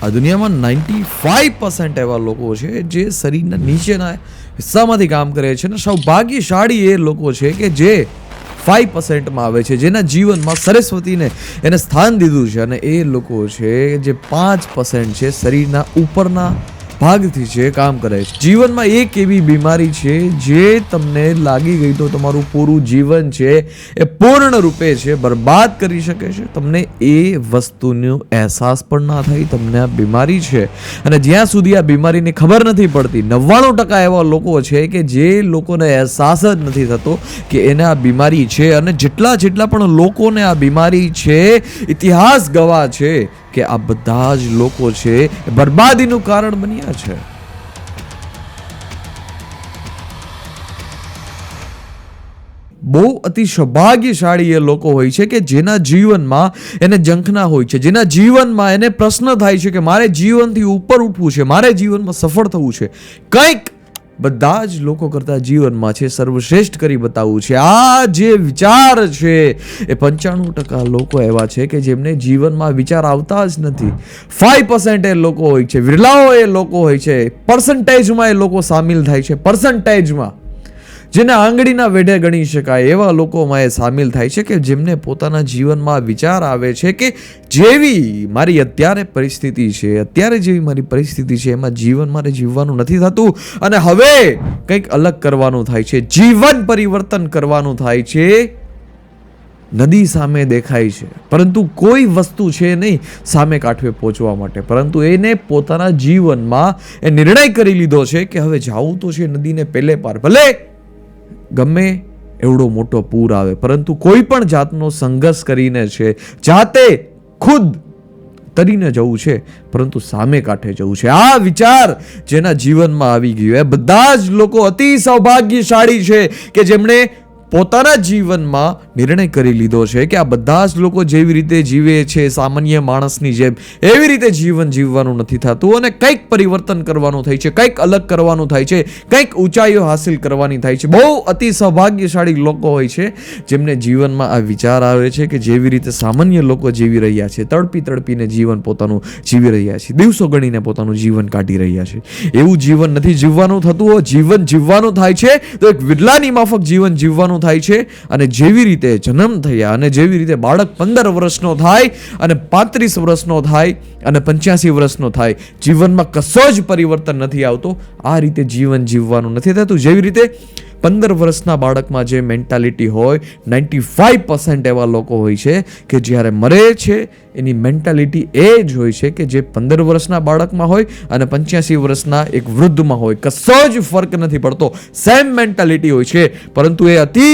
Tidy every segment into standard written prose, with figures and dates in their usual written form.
આ દુનિયામાં 95% એવા લોકો છે જે શરીરના નીચેના હિસ્સામાંથી કામ કરે છે, અને સૌભાગ્યશાળી એ લોકો છે કે જે 5%માં આવે છે, જેના જીવનમાં સરસ્વતીને એને સ્થાન દીધું છે, અને એ લોકો છે જે 5% છે શરીરના ઉપરના ભાગથી છે કામ કરે છે. જીવનમાં એક એવી બીમારી છે જે તમને લાગી ગઈ તો તમારું પૂરું જીવન છે એ પૂર્ણ રૂપે છે બરબાદ કરી શકે છે. તમને એ વસ્તુનો અહેસાસ પણ ના થાય તમને આ બીમારી છે, અને જ્યાં સુધી આ બીમારીની ખબર નથી પડતી, 99% એવા લોકો છે કે જે લોકોને અહેસાસ જ નથી થતો કે એને આ બીમારી છે, અને જેટલા પણ લોકોને આ બીમારી છે, ઇતિહાસ ગવાહ છે કે આ બધા જ લોકો છે બરબાદીનું કારણ બન્યા છે. બહુ અતિ સૌભાગ્યશાળી એ લોકો હોય છે કે જેના જીવનમાં એને ઝંખના હોય છે, જેના જીવનમાં એને પ્રશ્ન થાય છે કે મારે જીવનથી ઉપર ઉઠવું છે, મારે જીવનમાં સફળ થવું છે, કંઈક બધા જ લોકો કરતા જીવનમાં છે સર્વશ્રેષ્ઠ કરી બતાવવું છે. આ જે વિચાર છે એ 95% લોકો એવા છે કે જેમને જીવનમાં વિચાર આવતા જ નથી. 5% એ લોકો હોય છે, વિરલાઓ એ લોકો હોય છે, પર્સન્ટેજમાં એ લોકો સામેલ થાય છે, પર્સન્ટેજમાં જેને આંગળીના વેઢે ગણી શકાય એવા લોકોમાં એ સામેલ થાય છે કે જેમને પોતાના જીવનમાં વિચાર આવે છે કે જેવી મારી અત્યારે પરિસ્થિતિ છે, અત્યારે જેવી મારી પરિસ્થિતિ છે એમાં જીવન મારે જીવવાનું નથી થતું, અને હવે કંઈક અલગ કરવાનું થાય છે, જીવન પરિવર્તન કરવાનું થાય છે. નદી સામે દેખાય છે પરંતુ કોઈ વસ્તુ છે નહીં સામે કાંઠે પહોંચવા માટે, પરંતુ એને પોતાના જીવનમાં એ નિર્ણય કરી લીધો છે કે હવે જાવું તો છે નદીને પેલે પાર, ભલે ગમે એવડો મોટો પૂર આવે, પરંતુ કોઈ પણ જાતનો સંઘર્ષ કરીને છે જાતે ખુદ તરીને જવું છે, પરંતુ સામે કાંઠે જવું છે. આ વિચાર જેના જીવનમાં આવી ગયો એ બધા જ લોકો અતિ સૌભાગ્યશાળી છે કે જેમણે પોતાના જીવનમાં નિર્ણય કરી લીધો છે કે આ બધા જ લોકો જેવી રીતે જીવે છે સામાન્ય માણસની જેમ એવી રીતે જીવન જીવવાનું નથી થતું, અને કંઈક પરિવર્તન કરવાનું થાય છે, કંઈક અલગ કરવાનું થાય છે, કંઈક ઊંચાઈઓ હાસિલ કરવાની થાય છે. બહુ અતિ સૌભાગ્યશાળી લોકો હોય છે જેમને જીવનમાં આ વિચાર આવે છે કે જેવી રીતે સામાન્ય લોકો જીવી રહ્યા છે, તડપીને જીવન પોતાનું જીવી રહ્યા છે, દિવસો ગણીને પોતાનું જીવન કાઢી રહ્યા છે, એવું જીવન નથી જીવવાનું થતું. જીવન જીવવાનું થાય છે તો એક વિરલાની માફક જીવન જીવવાનું થાય છે, અને જેવી રીતે જન્મ થયા અને જેવી રીતે બાળક 15 વર્ષનો થાય અને 35 વર્ષનો થાય અને 85 વર્ષનો થાય, જીવનમાં કશો જ પરિવર્તન નથી આવતો. આ રીતે જીવન જીવવાનું નથી થતું. જેવી રીતે 15 વર્ષના બાળકમાં જે મેન્ટાલિટી હોય, 95% એવા લોકો હોય છે કે જ્યારે મરે છે એની મેન્ટાલિટી એ જ હોય છે કે જે 15 વર્ષના બાળકમાં હોય અને 85 વર્ષના એક વૃદ્ધમાં હોય, કશો જ ફરક નથી પડતો, સેમ મેન્ટાલિટી હોય છે. પરંતુ એ અતિ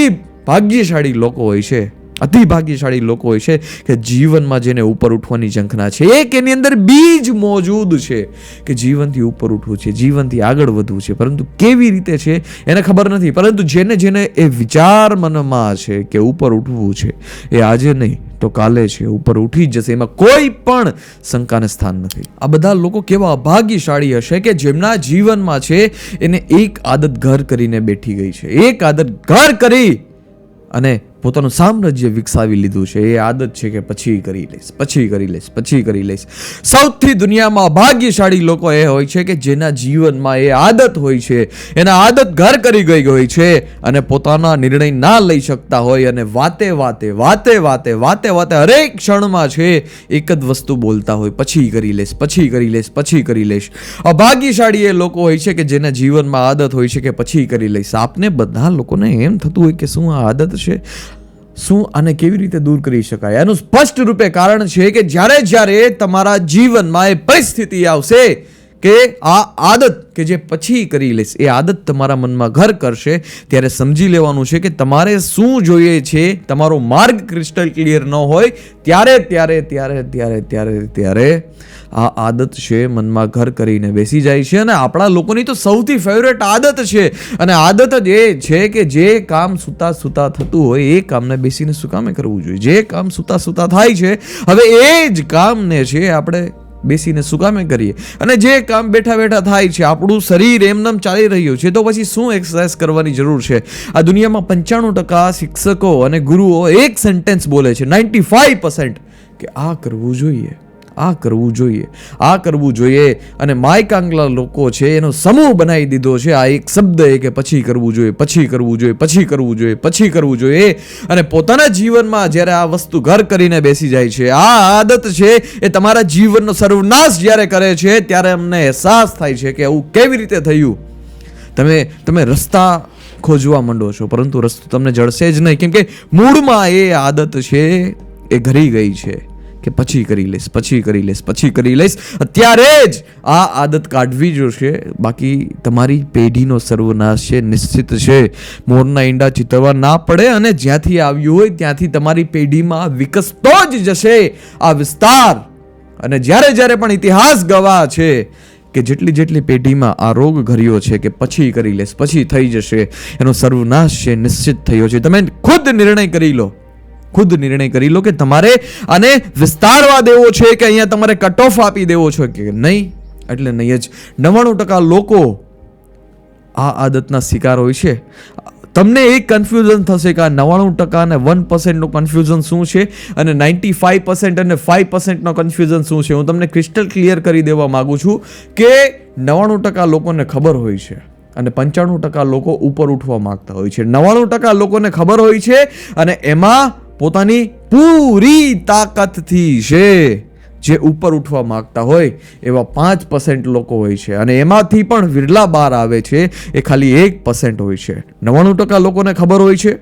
ભાગ્યશાળી લોકો હોય છે, અતિ ભાગ્યશાળી લોકો હોય છે કે જીવનમાં જેને ઉપર ઉઠવાની ઝંખના છે, એક એની અંદર બીજ મોજૂદ છે કે જીવનથી ઉપર ઉઠવું છે, જીવનથી આગળ વધવું છે, પરંતુ કેવી રીતે છે એને ખબર નથી. પરંતુ જેને એ વિચાર મનમાં છે કે ઉપર ઉઠવું છે એ આજે નહીં તો કાલે છે ઉપર ઉઠી જ જશે, એમાં કોઈ પણ શંકાને સ્થાન નથી. આ બધા લોકો કેવા અભાગ્યશાળી હશે કે જેમના જીવનમાં છે એને એક આદત ઘર કરીને બેઠી ગઈ છે, એક આદત ઘર કરી અને પોતાનું સામ્રાજ્ય વિકસાવી લીધું છે. એ આદત છે કે પછી કરી લઈશ. સૌથી દુનિયામાં ભાગ્યશાળી લોકો એ હોય છે કે જેના જીવનમાં એ આદત હોય છે, એના આદત ઘર કરી ગઈ હોય છે, અને પોતાના નિર્ણય ના લઈ શકતા હોય અને વાતે હરેક ક્ષણમાં છે એક જ વસ્તુ બોલતા હોય, પછી કરી લઈશ. અભાગ્યશાળી એ લોકો હોય છે કે જેના જીવનમાં આદત હોય છે કે પછી કરી લઈશ. આપને બધા લોકોને એમ થતું હોય કે શું આ આદત છે, શું આને કેવી રીતે દૂર કરી શકાય? એનું સ્પષ્ટ રૂપે કારણ છે કે જ્યારે તમારા જીવનમાં એ પરિસ્થિતિ આવશે કે આ આદત કે જે પછી કરી લઈશ, એ આદત તમારા મનમાં ઘર કરશે, ત્યારે સમજી લેવાનું છે કે તમારે શું જોઈએ છે. તમારો માર્ગ ક્રિસ્ટલ ક્લિયર ન હોય ત્યારે આ આદત છે મનમાં ઘર કરીને બેસી જાય છે. અને આપણા લોકોની તો સૌથી ફેવરેટ આદત છે, અને આદત જ એ છે કે જે કામ સૂતા થતું હોય એ કામને બેસીને શું કામે કરવું જોઈએ. જે કામ સૂતા થાય છે હવે એ જ કામને છે આપણે બેસીને શું કામે કરીએ, અને જે કામ બેઠા થાય છે, આપણું શરીર એમનેમ ચાલી રહ્યું છે, તો પછી શું એક્સરસાઇઝ કરવાની જરૂર છે? આ દુનિયામાં 95% શિક્ષકો અને ગુરુઓ એક સેન્ટેન્સ બોલે છે, 95% કે આ કરવું જોઈએ, આ કરવું જોઈએ, આ કરવું જોઈએ. અને માયકાંગલા લોકો છે એનો સમૂહ બનાવી દીધો છે આ એક શબ્દ કે પછી કરવું જોઈએ, પછી કરવું જોઈએ, પછી કરવું જોઈએ, પછી કરવું જોઈએ. અને પોતાના જીવનમાં જ્યારે આ વસ્તુ ઘર કરીને બેસી જાય છે, આ આદત છે એ તમારા જીવનનો સર્વનાશ જ્યારે કરે છે, ત્યારે અમને અહેસાસ થાય છે કે આવું કેવી રીતે થયું. તમે રસ્તા ખોજવા માંડો છો, પરંતુ રસ્તો તમને જડશે જ નહીં, કેમ કે મૂળમાં એ આદત છે એ ઘરી ગઈ છે કે પછી કરી લઈશ, પછી કરી લઈશ, પછી કરી લઈશ. અત્યારે જ આ આદત કાઢવી જોશે, બાકી તમારી પેઢીનો સર્વનાશ છે નિશ્ચિત છે. મોરના ઈંડા ચિતરવા ના પડે, અને જ્યાંથી આવ્યું હોય ત્યાંથી તમારી પેઢીમાં વિકસતો જ જશે આ વિસ્તાર. અને જ્યારે પણ ઇતિહાસ ગવાહ છે કે જેટલી પેઢીમાં આ રોગ ઘર્યો છે કે પછી કરી લેશ, પછી થઈ જશે, એનો સર્વનાશ છે નિશ્ચિત થયો છે. તમે ખુદ નિર્ણય કરી લો, ખુદ નિર્ણય કરી લો કે તમારે આને વિસ્તારવા દેવો છે કે અહીંયા તમારે કટ ઓફ આપી દેવો છે કે નહીં. એટલે નહીં જ 99% લોકો આ આદતના શિકાર હોય છે. તમને એક કન્ફ્યુઝન થશે કે આ 99% અને 1% નું કન્ફ્યુઝન શું છે અને 95% અને 5% નો કન્ફ્યુઝન શું છે. હું તમને ક્રિસ્ટલ ક્લિયર કરી દેવા માંગુ છું કે 99% લોકોને ખબર હોય છે અને 95% લોકો ઉપર ઉઠવા માંગતા હોય છે. 99% લોકોને ખબર હોય છે અને એમાં પોતાની પૂરી તાકાતથી છે જે ઉપર ઉઠવા માંગતા હોય એવા 5% લોકો હોય છે, અને એમાંથી પણ વિરલા બહાર આવે છે એ ખાલી 1% હોય છે. 99% લોકોને ખબર હોય છે,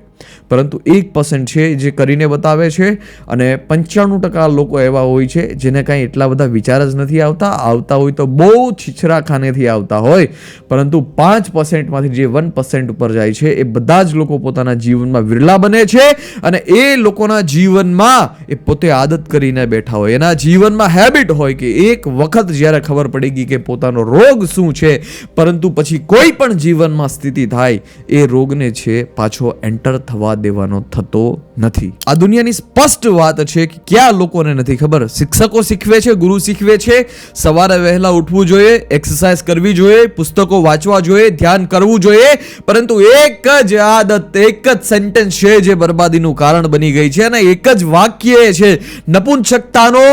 પરંતુ 1% છે જે કરીને બતાવે છે, અને 95% લોકો એવા હોય છે જેને કાંઈ એટલા બધા વિચાર જ નથી આવતા હોય તો બહુ છીછરા ખાનેથી આવતા હોય, પરંતુ 5% માંથી જે 1% ઉપર જાય છે એ બધા જ લોકો પોતાના જીવનમાં વિરલા બને છે. અને એ લોકોના જીવનમાં એ પોતે આદત કરીને બેઠા હોય, એના જીવનમાં હેબિટ હોય કે એક વખત જ્યારે ખબર પડી ગઈ કે પોતાનો રોગ શું છે, પરંતુ પછી કોઈ પણ જીવનમાં સ્થિતિ થાય એ રોગને છે પાછો એન્ટર થવા દેવાનો થતો નથી. આ દુનિયાની સ્પષ્ટ વાત છે કે ક્યાં લોકોને નથી ખબર. શિક્ષકો શીખવે છે, ગુરુ શીખવે છે, સવારે વહેલા ઉઠવું જોઈએ, એક્સરસાઇઝ કરવી જોઈએ, પુસ્તકો વાંચવા જોઈએ, ધ્યાન કરવું જોઈએ, પરંતુ એક જ આદત, એક જ સેન્ટેન્સ છે જે બરબાદીનું કારણ બની ગઈ છે, અને એક જ વાક્ય છે નપુંસકતાનો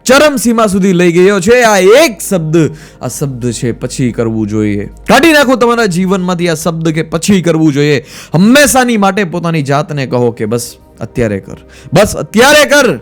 ચરમસીમા સુધી લઈ ગયો છે. આ એક શબ્દ, આ શબ્દ છે પછી કરવું જોઈએ. કાઢી નાખો તમારા જીવનમાંથી આ શબ્દ કે પછી કરવું જોઈએ. હંમેશાની માટે પોતાની જાતને કહો કે બસ અત્યારે કર, બસ અત્યારે કર,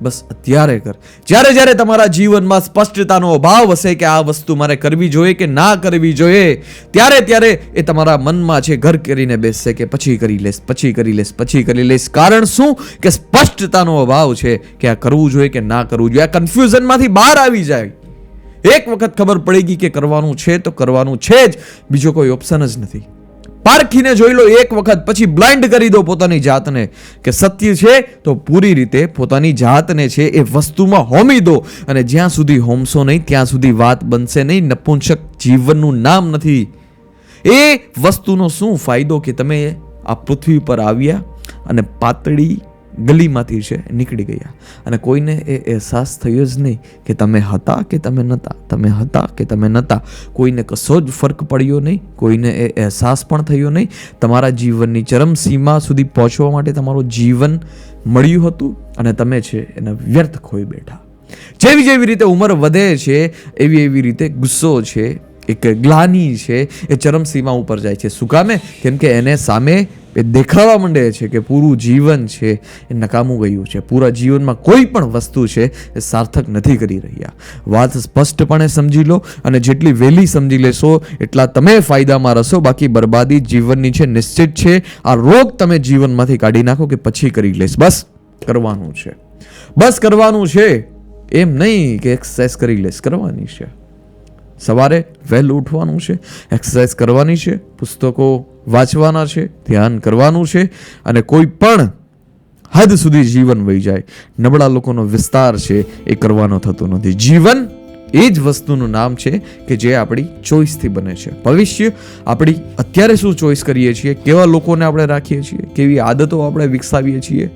બસ અત્યારે કર. જ્યારે તમારા જીવનમાં સ્પષ્ટતાનો અભાવ હશે કે આ વસ્તુ મારે કરવી જોઈએ કે ના કરવી જોઈએ, ત્યારે એ તમારા મનમાં છે ઘર કરીને બેસશે કે પછી કરી લેશ, પછી કરી લેશ, પછી કરી લેશ. કારણ શું કે સ્પષ્ટતાનો અભાવ છે કે આ કરવું જોઈએ કે ના કરવું જોઈએ. આ કન્ફ્યુઝનમાંથી બહાર આવી જાય. એક વખત ખબર પડી ગઈ કે કરવાનું છે તો કરવાનું છે જ, બીજો કોઈ ઓપ્શન જ નથી. પારખીને જોઈ લો એક વખત, પછી બ્લાઇન્ડ કરી દો પોતાની જાતને કે સત્ય છે તો પૂરી રીતે પોતાની જાતને છે એ વસ્તુમાં હોમી દો, અને જ્યાં સુધી હોમશો નહીં ત્યાં સુધી વાત બનશે નહીં. નપુંસક જીવનનું નામ નથી. એ વસ્તુનો શું ફાયદો કે તમે આ પૃથ્વી પર આવ્યા અને પાતળી ગલીમાંથી છે નીકળી ગયા, અને કોઈને એ અહેસાસ થયો જ નહીં કે તમે હતા કે તમે નહોતા, તમે હતા કે તમે નહોતા. કોઈને કશો જ ફરક પડ્યો નહીં, કોઈને એ અહેસાસ પણ થયો નહીં. તમારા જીવનની ચરમસીમા સુધી પહોંચવા માટે તમારું જીવન મળ્યું હતું અને તમે છે એને વ્યર્થ ખોઈ બેઠા. જેવી રીતે ઉંમર વધે છે એવી રીતે ગુસ્સો છે, એક ગ્લાની છે એ ચરમસીમા ઉપર જાય છે. શું કામે? કેમ કે એને સામે એ દેખાવા માંડે છે કે પૂરું જીવન છે એ નકામું ગયું છે, પૂરા જીવનમાં કોઈ પણ વસ્તુ છે એ સાર્થક નથી કરી રહ્યા. વાત સ્પષ્ટપણે સમજી લો, અને જેટલી વહેલી સમજી લેશો એટલા તમે ફાયદામાં રહેશો. બાકી બરબાદી જીવનની છે નિશ્ચિત છે. આ રોગ તમે જીવનમાંથી કાઢી નાખો કે પછી કરી લેશ. બસ કરવાનું છે, બસ કરવાનું છે. એમ નહીં કે એક્સરસાઇઝ કરી લેશ, કરવાની છે. સવારે વહેલું ઉઠવાનું છે, એક્સરસાઇઝ કરવાની છે, પુસ્તકો વાંચવાના છે, ધ્યાન કરવાનું છે, અને કોઈ પણ હદ સુધી જીવન વહી જાય. નબળા લોકોનો વિસ્તાર છે એ કરવાનો થતો નથી. જીવન એ જ વસ્તુનું નામ છે કે જે આપણી ચોઈસથી બને છે. ભવિષ્ય આપણી અત્યારે શું ચોઈસ કરીએ છીએ, કેવા લોકોને આપણે રાખીએ છીએ, કેવી આદતો આપણે વિકસાવીએ છીએ,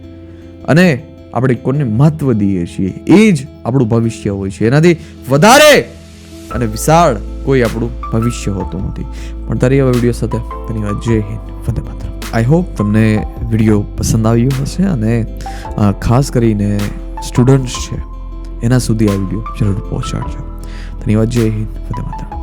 અને આપણે કોને મહત્વ દઈએ છીએ, એ જ આપણું ભવિષ્ય હોય છે. એનાથી વધારે અને વિશાળ કોઈ આપણું ભવિષ્ય હોતું નથી. પણ તારી આવા વિડીયો સાથે ધન્યવાદ. જય હિન્દ, વંદે માતરમ. આઈ હોપ તમને વિડીયો પસંદ આવ્યો હશે, અને ખાસ કરીને સ્ટુડન્ટ્સ છે એના સુધી આ વિડીયો જરૂર પહોંચાડજો. ધન્યવાદ. જય હિન્દ. વંદે માતરમ.